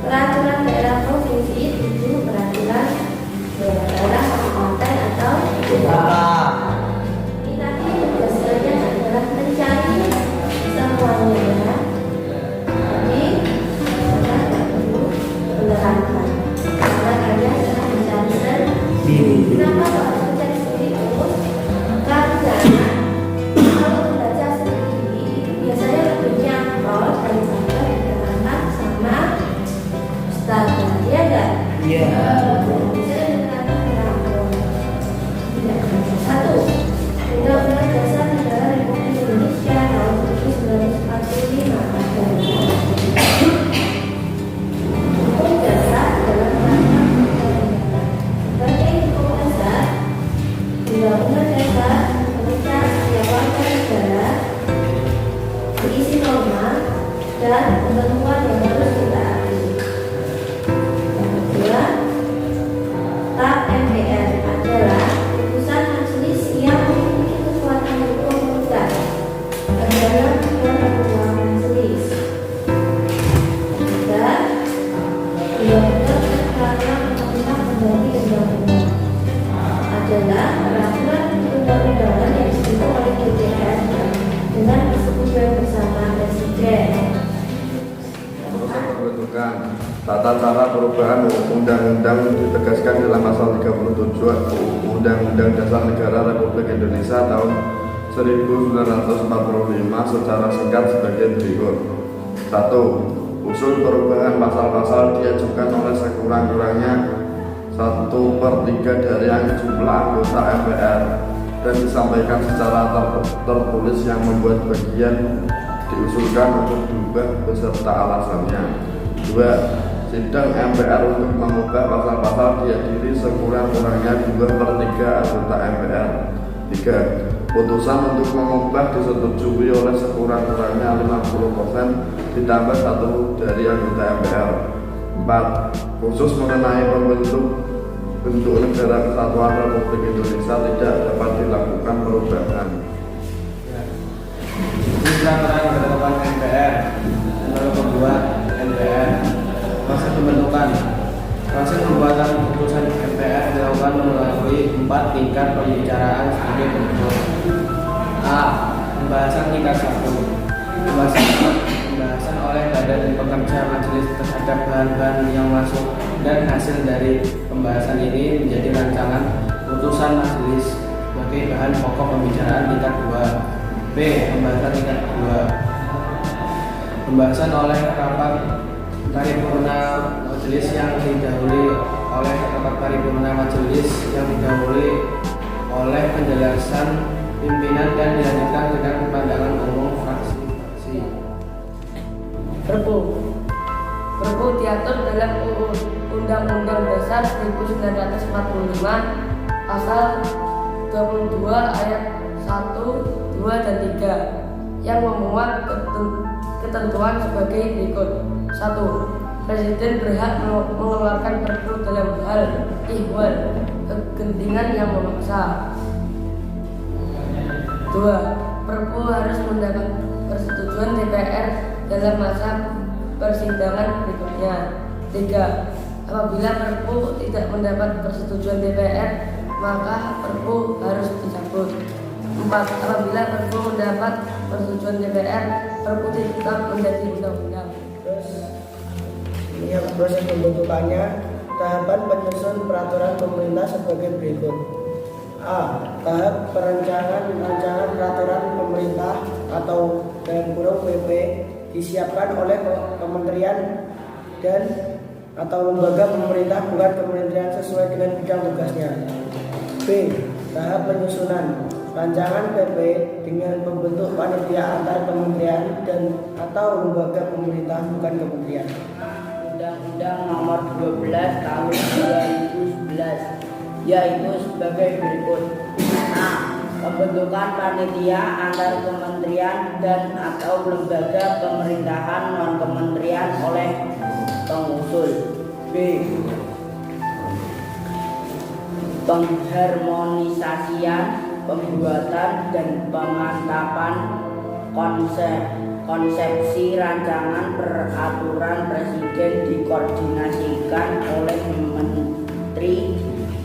Peraturan daerah provinsi 7 peraturan daerah kabupaten atau kota. Ini tadi tugasnya adalah mencari semuanya. Jadi kita tidak perlu menerangkan karena kalian sudah mencari sendiri. Kenapa harus mencari sendiri? Karena kalau belajar sendiri itu biasanya lebih nyantol daripada diterangkan sama ustaz. Iya enggak? Iya. Satu, Undang-Undang Dasar Negara Republik Indonesia tahun 1945 hukum dasar dalam rangka sebagai hukum dasar. Undang-Undang Dasar Indonesia setiap warga negara berisi norma dan ketentuan yang harus ditaati. Yang kedua, TAP MPR adalah putusan majelis yang memiliki kekuatan hukum mutlak adalah ketentuan majelis. Ketiga, undang-undang peraturan pemerintah pengganti undang-undang adalah peraturan undang-undangan yang dibentuk oleh DPR dengan persetujuan bersama Presiden. Pembentukan tata cara perubahan undang-undang ditegaskan dalam pasal 37 Undang-Undang Dasar Negara Republik Indonesia tahun 1945 secara singkat sebagai berikut. 1. Usul perubahan pasal-pasal diajukan oleh sekurang-kurangnya 1/3 dari jumlah anggota MPR dan disampaikan secara tertulis yang membuat bagian diusulkan untuk diubah beserta alasannya. 2. Sidang MPR untuk mengubah pasal-pasal dihadiri sekurang-kurangnya 2/3 anggota MPR. 3. Putusan untuk mengubah disetujui oleh sekurang-kurangnya 50% ditambah 1 dari anggota MPR. 4. Khusus mengenai bentuk negara kesatuan Republik Indonesia tidak dapat dilakukan perubahan. Peraturan penetapan MPR. Nomor kedua MPR. Proses pembentukan. Proses pembuatan keputusan MPR dilakukan melalui 4 tingkat pembicaraan sebagai berikut. A. Pembahasan tingkat 1. Pembahasan oleh badan pekerja majelis terhadap bahan-bahan yang masuk dan hasil dari pembahasan ini menjadi rancangan putusan majelis sebagai bahan pokok pembicaraan tingkat 2. B. Pembahasan tingkat 2. Pembahasan oleh rapat paripurna majelis yang didahului oleh rapat paripurna majelis yang didahului oleh penjelasan pimpinan dan dilanjutkan dengan pandangan umum fraksi-fraksi. Perpu diatur dalam Undang-Undang Dasar 1945 pasal 22 ayat 1, 2, dan 3 yang memuat ketentuan sebagai berikut. 1. Presiden berhak mengeluarkan perpu dalam hal ihwal kegentingan yang memaksa. 2. Perpu harus mendapat persetujuan DPR dalam masa persidangan berikutnya. 3. Apabila perpu tidak mendapat persetujuan DPR, maka perpu harus dicabut. 4. Apabila perpu mendapat persetujuan DPR, perpu tetap menjadi undang-undang. Ini proses pembentukannya. Tahapan penyusun peraturan pemerintah sebagai berikut. A. Tahap rancangan peraturan pemerintah atau dalam kurung PP disiapkan oleh kementerian dan atau lembaga pemerintah bukan kementerian sesuai dengan bidang tugasnya. B. Tahap penyusunan rancangan PP dengan membentuk panitia antar kementerian dan atau lembaga pemerintah bukan kementerian. Undang-Undang Nomor 12 Tahun 2011 yaitu sebagai berikut. A. Pembentukan panitia antar kementerian dan atau lembaga pemerintahan non kementerian oleh pengusul. B. Pengharmonisasian, pembuatan dan pemantapan konsep konsepsi rancangan peraturan presiden dikoordinasikan oleh menteri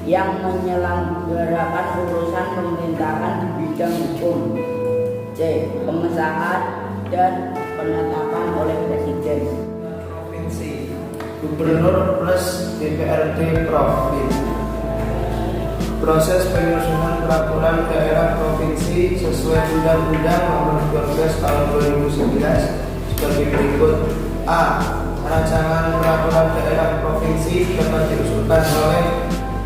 yang menyelenggarakan urusan pemerintahan di bidang hukum. C. Pengesahan dan penetapan oleh presiden. Provinsi, Gubernur plus DPRD Provinsi. Proses penyusunan peraturan daerah provinsi sesuai Undang-Undang Nomor 12 Tahun 2011 sebagai berikut. A. Rancangan peraturan daerah provinsi dapat diusulkan oleh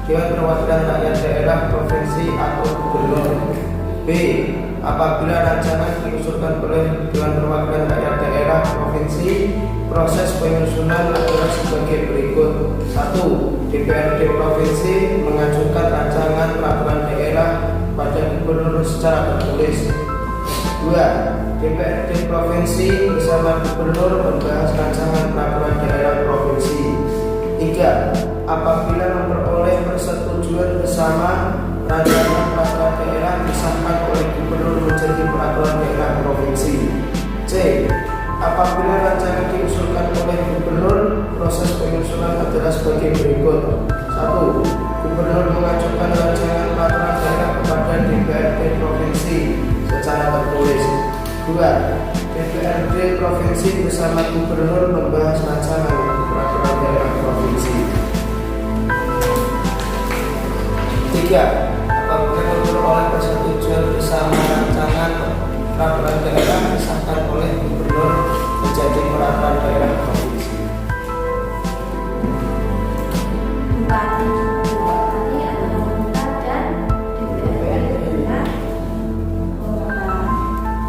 Dewan Perwakilan Rakyat Daerah Provinsi atau Gubernur. B. Apabila rancangan diusulkan oleh Dewan Perwakilan Rakyat Daerah Provinsi, proses penyusunan adalah sebagai berikut. 1. DPRD Provinsi mengajukan rancangan peraturan daerah pada Gubernur secara tertulis. 2. DPRD Provinsi bersama Gubernur membahas rancangan peraturan daerah provinsi. 3. Apabila memperoleh persetujuan bersama, rancangan peraturan daerah disahkan oleh Gubernur menjadi peraturan daerah provinsi. C. Apabila rancangan diusulkan oleh Gubernur, proses penyusunan adalah sebagai berikut. 1. Gubernur mengajukan rancangan peraturan daerah kepada DPRD Provinsi secara tertulis. 2. DPRD Provinsi bersama Gubernur membahas rancangan peraturan daerah provinsi. 3. Apabila memperoleh persetujuan bersama, rancangan peraturan daerah disahkan oleh Gubernur menjadi peraturan daerah provinsi. Bupati adalah pemerintah dan DPRD adalah kota.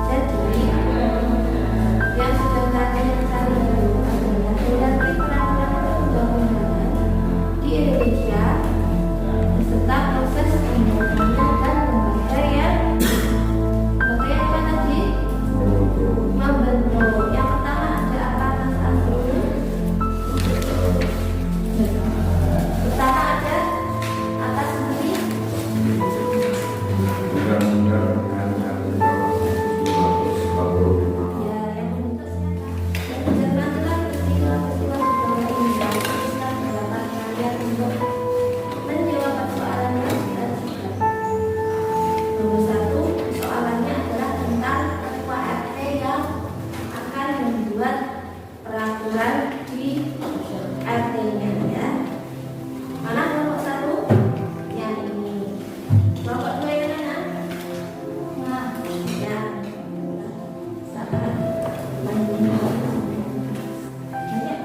Jadi yang sudah tadi adalah berarti peraturan perundang-undangan di Indonesia beserta proses pembuatannya dan lembaga yang apa tadi membentuk. Yang pertama ada apa Mas Azrul? Pertama ada atas sendiri. Undang-Undang dengan Ya, yang membentuk siapa? Yang menjalankan peristiwa-peristiwa sebagai undang kita mendapat kalian untuk menjawab persoalan yang kita sebut. Nomor 1, soalannya adalah tentang ketua RT yang akan membuat peraturan di RT-nya ya. Mana kelompok 1? Yang ini. Kelompok 2 yang mana? Nah, yang sabar. Banyak Pak? Banyak ya.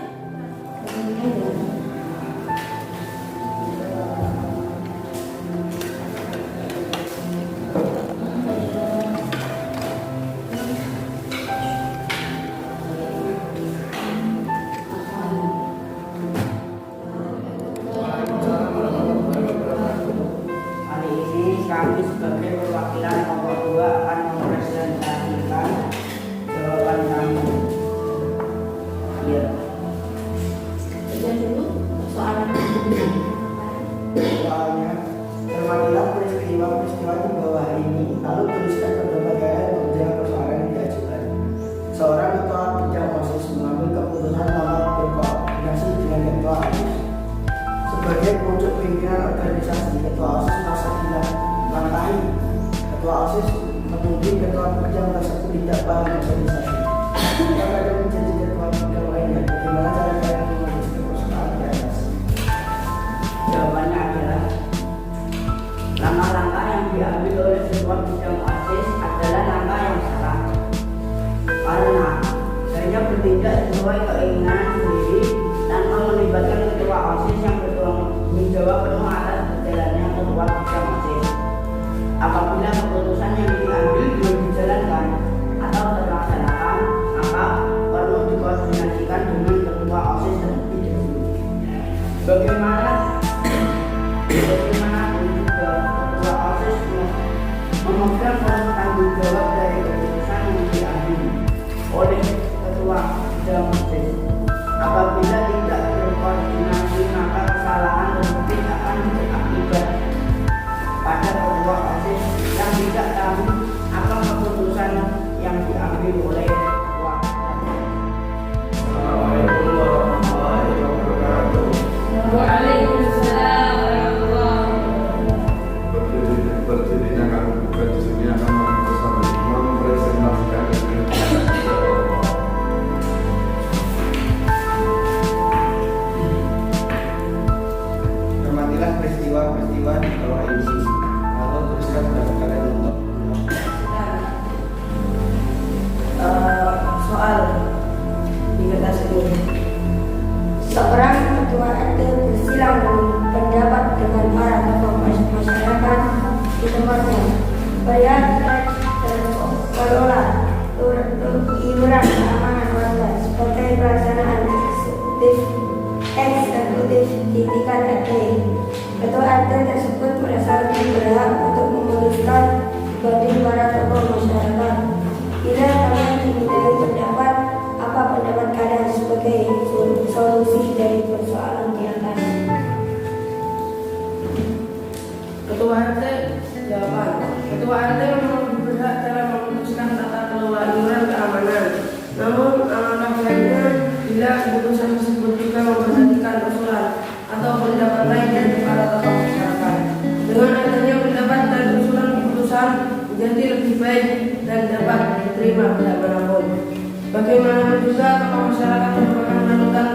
Hari ini kami sebagai perwakilan kelompok 2 akan mempresentasikan jawaban kami. Ya. Baca dulu soalan Soalnya, cermatilah peristiwa-peristiwa di bawah ini, lalu tuliskan beberapa gaya untuk menjawab persoalan yang diajukan. Seorang ketua bidang OSIS mengambil keputusan dalam berkoordinasi dengan ketua OSIS. Sebagai pucuk pimpinan organisasi, ketua OSIS merasa dilangkahi. Ketua OSIS menuding ketua bidang tersebut tidak paham organisasi. Jika ada menjadi ketua bidang lainnya, bagaimana cara kalian menuliskan persoalan di atas? Jawabannya adalah langkah-langkah yang diambil oleh ketua bidang OSIS adalah langkah yang salah karena hanya bertindak sesuai keinginan sendiri tanpa melibatkan ketua OSIS yang bertanggung jawab penuh atas berjalannya ketua bidang OSIS. Apabila keputusan yang diambil belum dijalankan atau terlaksanakan, maka perlu dikoordinasikan dengan ketua OSIS terlebih dahulu. Bagaimanapun juga ketua OSIS memegang peran tanggung jawab dari keputusan yang diambil oleh ketua bidang OSIS. Apabila tidak berkoordinasi, maka kesalahan tersebut akan berakibat pada ketua OSIS yang tidak tahu apa keputusan yang diambil oleh ketua Seorang ketua RT bersilang pendapat dengan para tokoh masyarakat di tempatnya. Bayar terkelola iuran keamanan warga sebagai pelaksanaan eksekutif di tingkat RT. Ketua RT tersebut merasa lebih berhak untuk memutuskan dibanding para tokoh masyarakat. Bila kalian dimintai pendapat, apa pendapat kalian sebagai solusi dari persoalan di atas? Ketua RT jawaban. Ketua RT memang lebih berhak dalam memutuskan tata kelola iuran keamanan. Namun alangkah baiknya bila keputusan tersebut juga memperhatikan usulan atau pendapat lain dari para tokoh masyarakat. Dengan adanya pendapat dan usulan keputusan menjadi lebih baik dan dapat diterima pihak manapun. Bagaimanapun juga tokoh masyarakat merupakan panutan